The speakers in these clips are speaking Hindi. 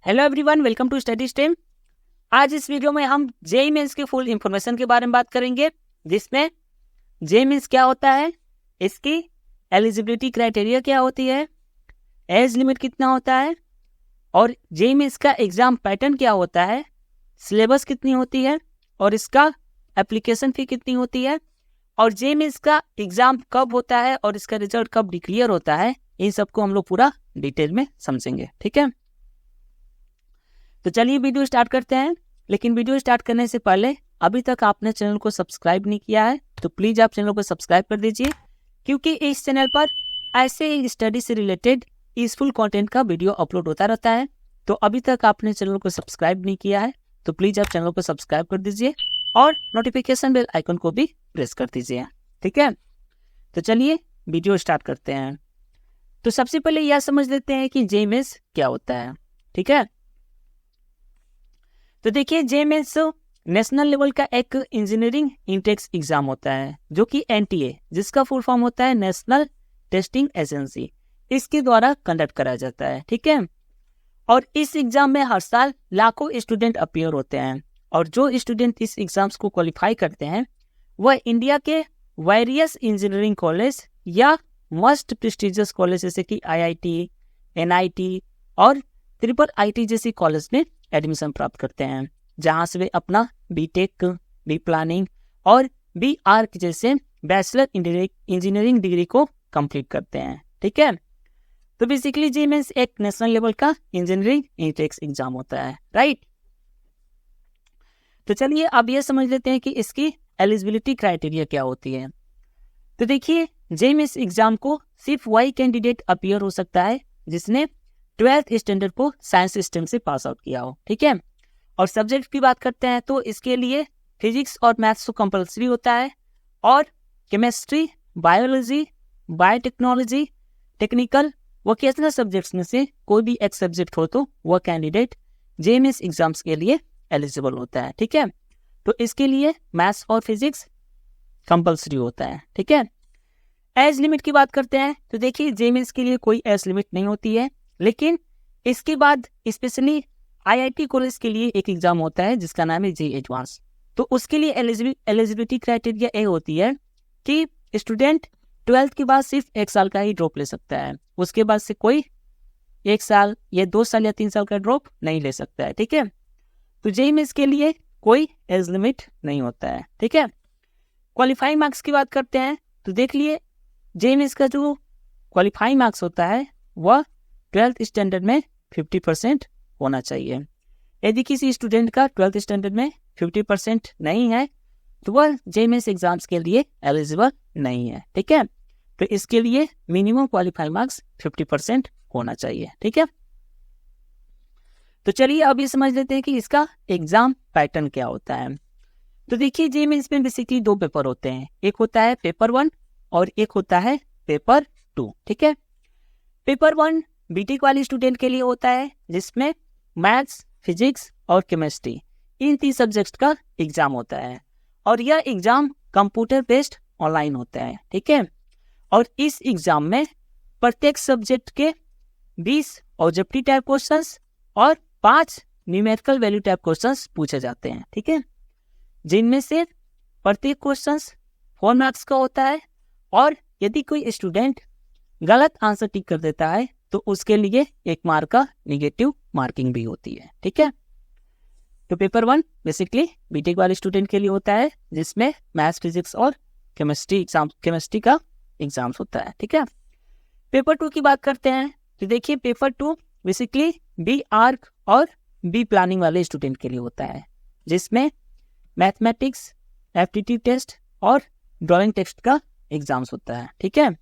Hello everyone, welcome to study stream. आज इस वीडियो में हम जेईई मेंस के फुल इंफॉर्मेशन के बारे में बात करेंगे, जिसमें जेईई मेंस क्या होता है, इसकी एलिजिबिलिटी क्राइटेरिया क्या होती है, एज लिमिट कितना होता है, और जेईई मेंस का एग्जाम पैटर्न क्या होता है, सिलेबस कितनी होती है, और इसका एप्लीकेशन फी कितनी होती है, और जेईई मेंस का एग्जाम कब होता है और इसका रिजल्ट कब डिक्लेयर होता है। इन सबको हम लोग पूरा डिटेल में समझेंगे। ठीक है, तो चलिए वीडियो स्टार्ट करते हैं। लेकिन वीडियो स्टार्ट करने से पहले अभी तक आपने चैनल को सब्सक्राइब नहीं किया है तो प्लीज़ आप चैनल को सब्सक्राइब कर दीजिए, क्योंकि इस चैनल पर ऐसे ही स्टडी से रिलेटेड यूजफुल कंटेंट का वीडियो अपलोड होता रहता है। तो अभी तक आपने चैनल को सब्सक्राइब नहीं किया है तो प्लीज़ आप चैनल को सब्सक्राइब कर दीजिए और नोटिफिकेशन बेल आइकन को भी प्रेस कर दीजिए। ठीक है, तो चलिए वीडियो स्टार्ट करते हैं। तो सबसे पहले यह समझ लेते हैं कि जेईई मेंस क्या होता है। ठीक है, तो देखिए जेईई मेंस नेशनल लेवल का एक इंजीनियरिंग इंटेक्स एग्जाम होता है, जो कि एनटीए, जिसका फुल फॉर्म होता है नेशनल टेस्टिंग एजेंसी, इसके द्वारा कंडक्ट कराया जाता है। ठीक है, और इस एग्जाम में हर साल लाखों स्टूडेंट अपीयर होते हैं, और जो स्टूडेंट इस एग्जाम्स को क्वालिफाई करते हैं वह इंडिया के वेरियस इंजीनियरिंग कॉलेज या मोस्ट प्रेस्टिजियस कॉलेज जैसे कि आईआईटी, एनआईटी और ट्रिपल आईटी जैसी कॉलेज में एडमिशन प्राप्त करते हैं, जहां से वे अपना बीटेक, बी प्लानिंग और बी आर्क जैसे बैचलर इंजीनियरिंग डिग्री को कंप्लीट करते हैं। ठीक है, तो बेसिकली जेईई मेंस एक नेशनल लेवल का इंजीनियरिंग इंटेक्स एग्जाम होता है, राइट। तो चलिए अब ये समझ लेते हैं कि इसकी एलिजिबिलिटी क्राइटेरिया क्या होती है। तो देखिए जेईई मेंस एग्जाम को सिर्फ वही कैंडिडेट अपीयर हो सकता है जिसने 12th स्टैंडर्ड को साइंस स्ट्रीम से पास आउट किया हो। ठीक है, और सब्जेक्ट की बात करते हैं तो इसके लिए फिजिक्स और मैथ्स तो कंपलसरी होता है, और chemistry, biology, biotechnology, technical, vocational subjects में से कोई भी एक सब्जेक्ट हो तो वह कैंडिडेट जेईई मेंस एग्जाम्स के लिए एलिजिबल होता है। ठीक है, तो इसके लिए मैथ्स और फिजिक्स कंपलसरी होता है। ठीक है, एज लिमिट की बात करते हैं तो देखिए जेईई मेंस के लिए कोई एज लिमिट नहीं होती है, लेकिन इसके बाद स्पेशली आईआईटी कॉलेज के लिए एक एग्जाम होता है जिसका नाम है जेईई एडवांस। तो उसके लिए एलिजिबिलिटी क्राइटेरिया ये होती है कि स्टूडेंट 12th के बाद सिर्फ 1 साल का ही ड्रॉप ले सकता है, उसके बाद से कोई 1 साल या 2 साल या 3 साल का ड्रॉप नहीं ले सकता है। ठीक है, तो जेईई मेंस के लिए कोई एज लिमिट नहीं होता है। ठीक है, क्वालिफाइंग मार्क्स की बात करते हैं तो देख लिए जेईई मेंस का जो क्वालिफाइंग मार्क्स होता है वह 12th स्टैंडर्ड में 50% होना चाहिए। यदि किसी स्टूडेंट का 12th स्टैंडर्ड में 50% नहीं है तो वह जेईई मेंस एग्जाम्स के लिए एलिजिबल नहीं है। ठीक है, तो इसके लिए मिनिमम क्वालिफाइंग मार्क्स 50% होना चाहिए। ठीक है, तो चलिए अब ये समझ लेते हैं कि इसका एग्जाम पैटर्न क्या होता है। तो देखिए जेईई मेंस में बेसिकली 2 पेपर होते हैं, एक होता है पेपर 1 और एक होता है पेपर 2। ठीक है, पेपर 1 बीटेक वाले स्टूडेंट के लिए होता है, जिसमें मैथ्स, फिजिक्स और केमिस्ट्री इन 3 सब्जेक्ट का एग्जाम होता है, और यह एग्जाम कंप्यूटर बेस्ड ऑनलाइन होता है। ठीक है, और इस एग्जाम में प्रत्येक सब्जेक्ट के 20 ऑब्जेक्टिव टाइप क्वेश्चंस और 5 न्यूमेरिकल वैल्यू टाइप क्वेश्चंस पूछे जाते हैं। ठीक है, जिनमें से प्रत्येक क्वेश्चंस 4 मार्क्स का होता है, और यदि कोई स्टूडेंट गलत आंसर टिक कर देता है तो उसके लिए 1 मार्क का नेगेटिव मार्किंग भी होती है। ठीक है, तो पेपर 1 बेसिकली बीटेक वाले स्टूडेंट के लिए होता है, जिसमें मैथ्स, फिजिक्स और केमिस्ट्री का एग्जाम्स होता है। ठीक है, पेपर 2 की बात करते हैं तो देखिए पेपर 2 बेसिकली बी आर्क और बी प्लानिंग वाले स्टूडेंट के लिए होता है, जिसमें मैथमेटिक्स, एप्टीट्यूड टेस्ट और ड्राइंग टेस्ट का एग्जाम्स होता है। ठीक है,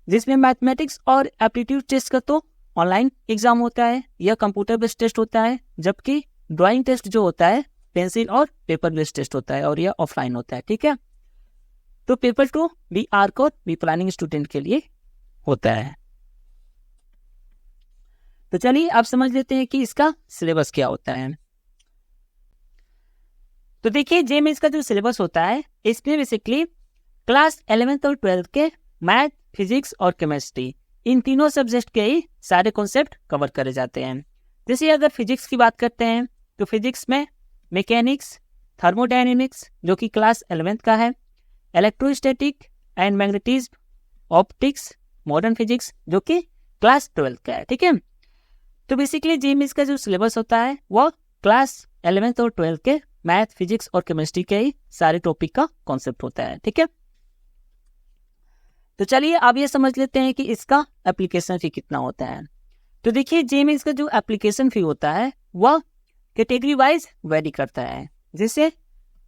जिसमें मैथमेटिक्स और एप्टीट्यूड टेस्ट का तो ऑनलाइन एग्जाम होता है, यह कंप्यूटर बेस्ड टेस्ट होता है, जबकि ड्राइंग टेस्ट जो होता है पेंसिल और पेपर बेस्ड टेस्ट होता है, और यह ऑफलाइन होता है। ठीक है, तो पेपर 2 बी आर्क और बी प्लानिंग स्टूडेंट के लिए होता है। तो चलिए आप समझ लेते हैं कि इसका सिलेबस क्या होता है। तो देखिए जेईई मेंस का जो सिलेबस होता है इसमें बेसिकली क्लास 11th और 12th के मैथ, फिजिक्स और केमिस्ट्री इन तीनों सब्जेक्ट के ही सारे कॉन्सेप्ट कवर करे जाते हैं, जैसे अगर फिजिक्स की बात करते हैं तो फिजिक्स में मैकेनिक्स, थर्मोडायनेमिक्स जो कि क्लास 11th का है, electrostatic and magnetism, optics, modern physics जो कि क्लास 12th का है। ठीक है, तो बेसिकली जेईई का जो सिलेबस होता है वो क्लास 11th और 12th के मैथ, फिजिक्स और केमिस्ट्री के ही सारे टॉपिक का कॉन्सेप्ट होता है। ठीक है, तो चलिए अब ये समझ लेते हैं कि इसका एप्लीकेशन फी कितना होता है। तो देखिए जेईई का जो एप्लीकेशन फी होता है वह कैटेगरी वाइज वेरी करता है। जैसे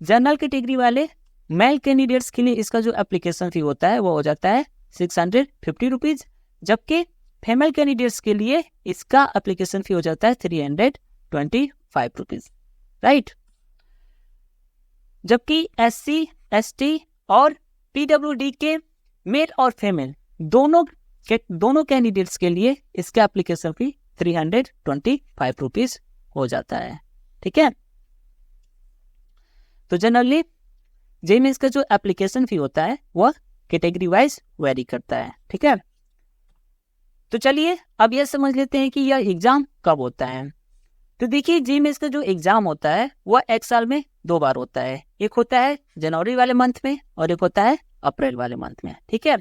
जनरल कैटेगरी वाले मेल कैंडिडेट्स के लिए इसका जो एप्लीकेशन फी होता है वो हो जाता है 650 रुपीज, जबकि फीमेल कैंडिडेट्स के लिए इसका एप्लीकेशन फी हो जाता है 325 रुपीज, राइट। जबकि SC, ST और PWD के मेल और फीमेल दोनों कैंडिडेट्स के लिए इसका एप्लीकेशन फी 325 रुपीज हो जाता है। ठीक है, तो जनरली जेईई का जो एप्लीकेशन फी होता है वह कैटेगरी वाइज वेरी करता है। ठीक है, तो चलिए अब यह समझ लेते हैं कि यह एग्जाम कब होता है। तो देखिए जेईई का जो एग्जाम होता है वह एक साल में 2 बार होता है। एक होता है जनवरी वाले मंथ में और एक होता है अप्रैल वाले मंथ में। ठीक है,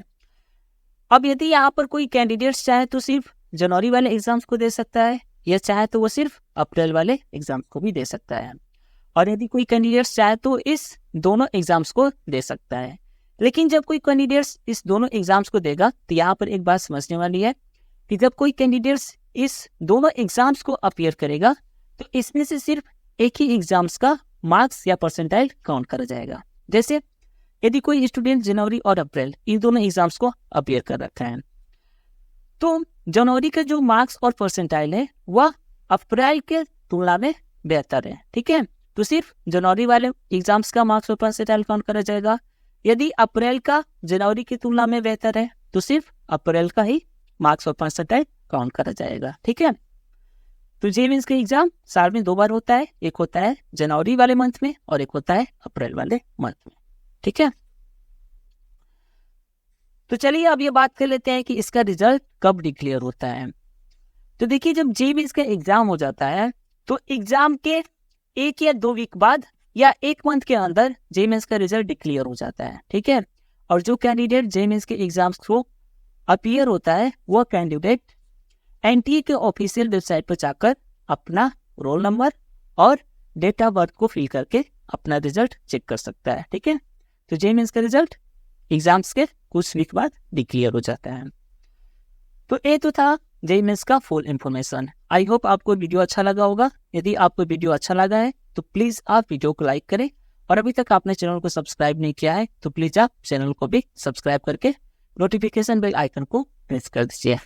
अब यदि यहाँ पर कोई कैंडिडेट्स चाहे तो सिर्फ जनवरी वाले एग्जाम्स को दे सकता है, या चाहे तो वो सिर्फ अप्रैल वाले एग्जाम्स को भी दे सकता है, और यदि कोई कैंडिडेट्स चाहे तो इस दोनों एग्जाम्स को दे सकता है। लेकिन जब कोई कैंडिडेट्स इस दोनों एग्जाम्स को देगा तो यहाँ पर एक बात समझने वाली है कि जब कोई कैंडिडेट्स इस दोनों एग्जाम्स को अपीयर करेगा तो इसमें से सिर्फ एक ही एग्जाम्स का मार्क्स या परसेंटाइल काउंट करा जाएगा। जैसे यदि कोई स्टूडेंट जनवरी और अप्रैल इन दोनों एग्जाम्स को अपीयर कर रखा है तो जनवरी के जो मार्क्स और परसेंटाइल है वह अप्रैल के तुलना में बेहतर है। ठीक है, तो सिर्फ जनवरी वाले एग्जाम्स का मार्क्स और परसेंटाइल काउंट करा जाएगा। यदि अप्रैल का जनवरी की तुलना में बेहतर है तो सिर्फ अप्रैल का ही मार्क्स और परसेंटाइल काउंट करा जाएगा। ठीक है, तो जेईई का एग्जाम साल में 2 बार होता है। एक होता है जनवरी वाले मंथ में और एक होता है अप्रैल वाले मंथ में। ठीक है, तो चलिए अब ये बात कर लेते हैं कि इसका रिजल्ट कब डिक्लेयर होता है। तो देखिए जब जेईई का एग्जाम हो जाता है तो एग्जाम के 1 या 2 वीक बाद या 1 मंथ के अंदर जेईई का रिजल्ट डिक्लेयर हो जाता है। ठीक है, और जो कैंडिडेट जेईई के एग्जाम्स को अपीयर होता है वह कैंडिडेट एनटीए के ऑफिशियल वेबसाइट पर जाकर अपना रोल नंबर और डेट ऑफ बर्थ को फिल करके अपना रिजल्ट चेक कर सकता है। ठीक है, तो जेईई का रिजल्ट एग्जाम्स के कुछ वीक बाद डिक्लेयर हो जाता है। तो ये तो था जेईई का फुल इंफॉर्मेशन। आई होप आपको वीडियो अच्छा लगा होगा। यदि आपको वीडियो अच्छा लगा है तो प्लीज आप वीडियो को लाइक करें, और अभी तक आपने चैनल को सब्सक्राइब नहीं किया है तो प्लीज आप चैनल को भी सब्सक्राइब करके नोटिफिकेशन बेल आइकन को प्रेस कर दीजिए।